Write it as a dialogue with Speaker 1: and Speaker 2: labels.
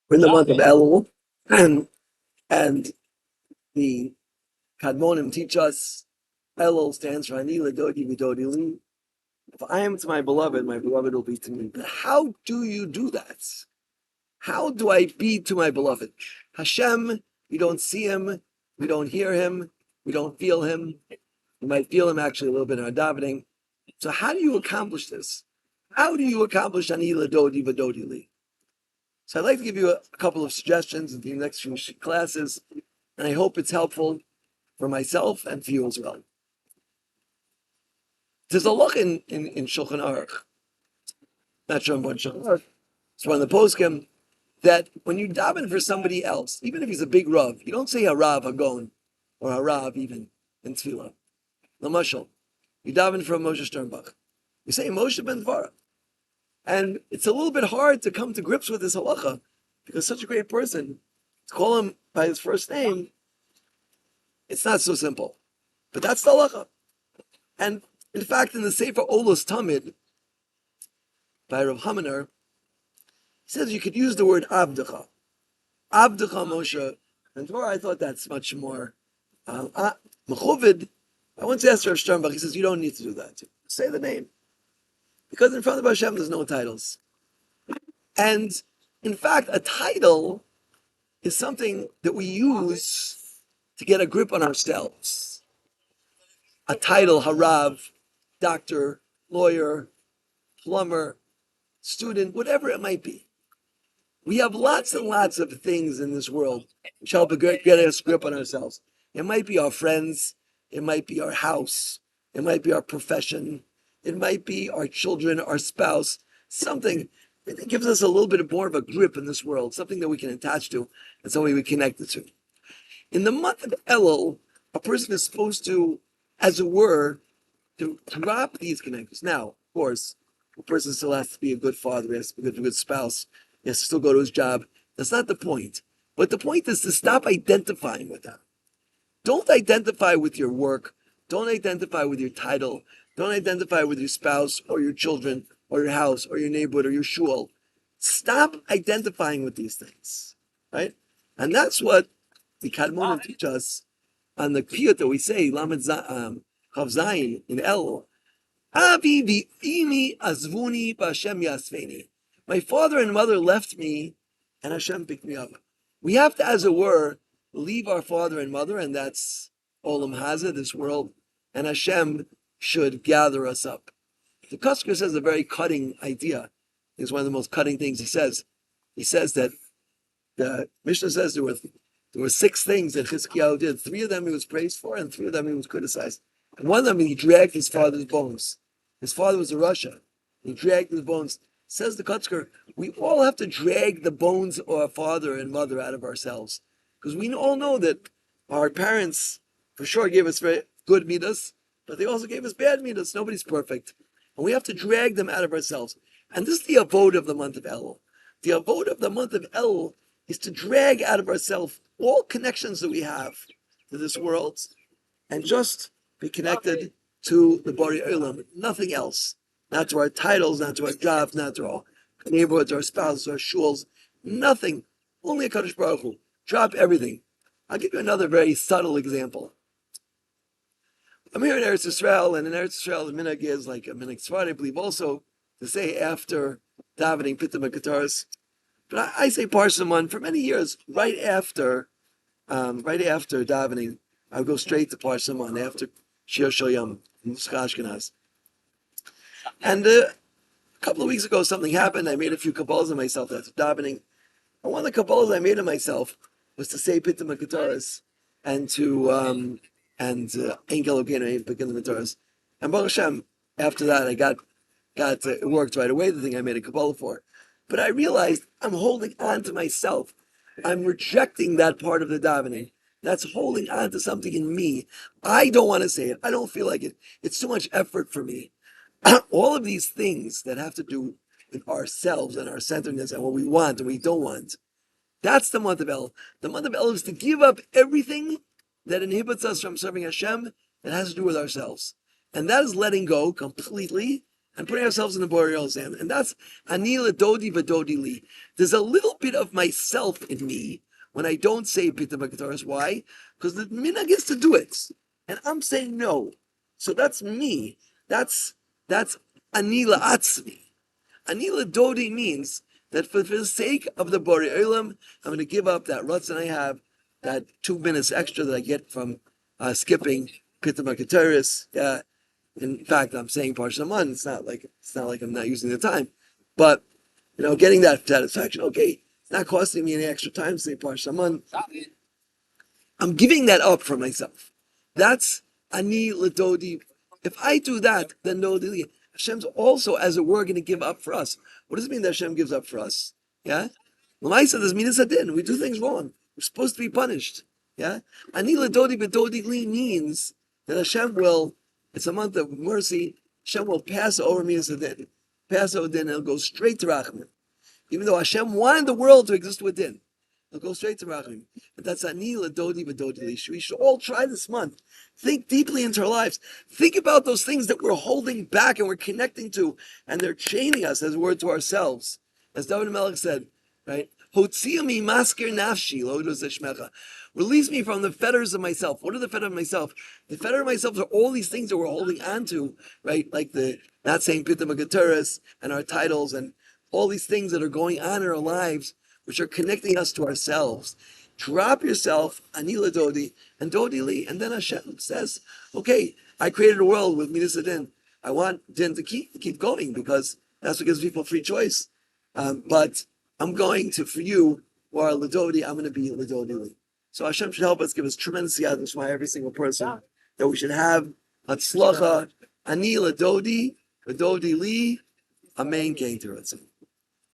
Speaker 1: We're in the month of Elul, and the Kadmonim teach us Elul stands for Ani Ledodi Vidodi Li. If I am to my beloved will be to me. But how do you do that? How do I be to my beloved? Hashem, we don't see him, we don't hear him, we don't feel him. You might feel him actually a little bit in our davening. So how do you accomplish this? How do you accomplish Ani Ledodi Vidodi Li? So I'd like to give you a couple of suggestions in the next few classes, and I hope it's helpful for myself and for you as well. There's a look in Shulchan Aruch, not sure about Shulchan Aruch, it's one of the poskim, that when you daven for somebody else, even if he's a big Rav, you don't say Harav Hagon, or Harav even, in Tefillah. Lamashal, you daven for Moshe Sternbach. You say Moshe ben Dvara. And it's a little bit hard to come to grips with this halacha, because such a great person, to call him by his first name, it's not so simple. But that's the halacha. And in fact, in the Sefer Olos Tamid, by Rav Hamaner, he says you could use the word Abdecha. Abdecha Moshe. And I thought that's much more mechuvid. I once asked Rav Sternbach, he says, you don't need to do that. Say the name. Because in front of Hashem, there's no titles. And in fact, a title is something that we use to get a grip on ourselves. A title, harav, doctor, lawyer, plumber, student, whatever it might be. We have lots and lots of things in this world which help get us a grip on ourselves. It might be our friends. It might be our house. It might be our profession. It might be our children, our spouse, something that gives us a little bit more of a grip in this world, something that we can attach to and something we connect it to. In the month of Elul, a person is supposed to, as it were, to drop these connectors. Now, of course, a person still has to be a good father, he has to be a good spouse, he has to still go to his job. That's not the point. But the point is to stop identifying with them. Don't identify with your work. Don't identify with your title. Don't identify with your spouse or your children or your house or your neighborhood or your shul. Stop identifying with these things, right? And that's what the Kadmonim teach us on the piyut that we say, Lamed Chav Zayin in El. Avi v'imi azvuni b'Hashem yasveni. My father and mother left me, and Hashem picked me up. We have to, as it were, leave our father and mother, and that's Olam Haza, this world, and Hashem should gather us up. The Kosker says a very cutting idea. It's one of the most cutting things he says. He says that the Mishnah says there were 6 things that Chizkiyahu did. 3 of them he was praised for, and 3 of them he was criticized. And one of them he dragged his father's bones. His father was a Russia. He dragged his bones. Says the Kotzker, we all have to drag the bones of our father and mother out of ourselves. Because we all know that our parents, for sure, gave us very good midas, but they also gave us bad midas. Nobody's perfect. And we have to drag them out of ourselves. And this is the avod of the month of Elul. The avod of the month of Elul is to drag out of ourselves all connections that we have to this world and just be connected to the Bari Olam, nothing else. Not to our titles, not to our jobs, not to our neighborhoods, our spouses, our shuls, nothing. Only a Kadosh Baruch Hu. Drop everything. I'll give you another very subtle example. I'm here in Eretz Yisrael, and in Eretz Yisrael, the minhag is like a minhag Sfard, I believe, also to say after davening Pitam HaKataris. But I say Parsimon for many years, right after davening, I would go straight to Parsimon after Shir Shoyam in Ashkenaz. And a couple of weeks ago, something happened. I made a few kabbalas of myself after davening. And one of the kabbalas I made of myself was to say Pitam HaKataris and to Engel Ogenu Pitam HaKataris. And Baruch Hashem, after that, I got it worked right away, the thing I made a kabbalah for. But I realized I'm holding on to myself. I'm rejecting that part of the davening. That's holding on to something in me. I don't want to say it. I don't feel like it. It's too much effort for me. All of these things that have to do with ourselves and our centeredness and what we want and we don't want. That's the month of El. The month of El is to give up everything that inhibits us from serving Hashem that has to do with ourselves. And that is letting go completely and putting ourselves in the Boreal's hand. And that's Ani Ladodi Vadodi Li. There's a little bit of myself in me when I don't say Pita Bakataras. Why? Because the minhag is to do it. And I'm saying no. So that's me. That's Ani La'atzmi. Ani Ladodi means that for the sake of the Borei Olam, I'm going to give up that rutzon I have, that 2 minutes extra that I get from skipping Pita Bakataras. In fact, I'm saying Parsha Aman. It's not like I'm not using the time, but getting that satisfaction. Okay, it's not costing me any extra time to say Parsha Aman. I'm giving that up for myself. That's Ani Ladodi. If I do that, then Dodi, Hashem's also, as it were, going to give up for us. What does it mean that Hashem gives up for us? Yeah, L'maisa does mean it's a din. We do things wrong. We're supposed to be punished. Yeah, Ani Ladodi B'Dodi Li means that Hashem will. It's a month of mercy. Hashem will pass over me as a din. Pass over din, and it'll go straight to Rachman. Even though Hashem wanted the world to exist within, it'll go straight to Rachman. But that's Ani Ladodi V'Dodi Li. We should all try this month. Think deeply into our lives. Think about those things that we're holding back and we're connecting to, and they're chaining us, as a word, to ourselves. As David Melech said, right? Hotziyami masker nafshi lo shmecha. Release me from the fetters of myself. What are the fetters of myself? The fetter of myself are all these things that we're holding on to, right? Like the not saying Pita Magataris and our titles and all these things that are going on in our lives, which are connecting us to ourselves. Drop yourself, Anila Dodi, and Dodi Li. And then Hashem says, okay, I created a world with Midas Din. I want Din to keep going because that's what gives people free choice. But I'm going to, for you, who are Ladodi, I'm going to be Ladodi Li. So Hashem should help us, give us tremendous yadus by every single person, that we should have Hatzlacha, Ani Ladodi, Ladodi Li, Amen, Kein Teratzim.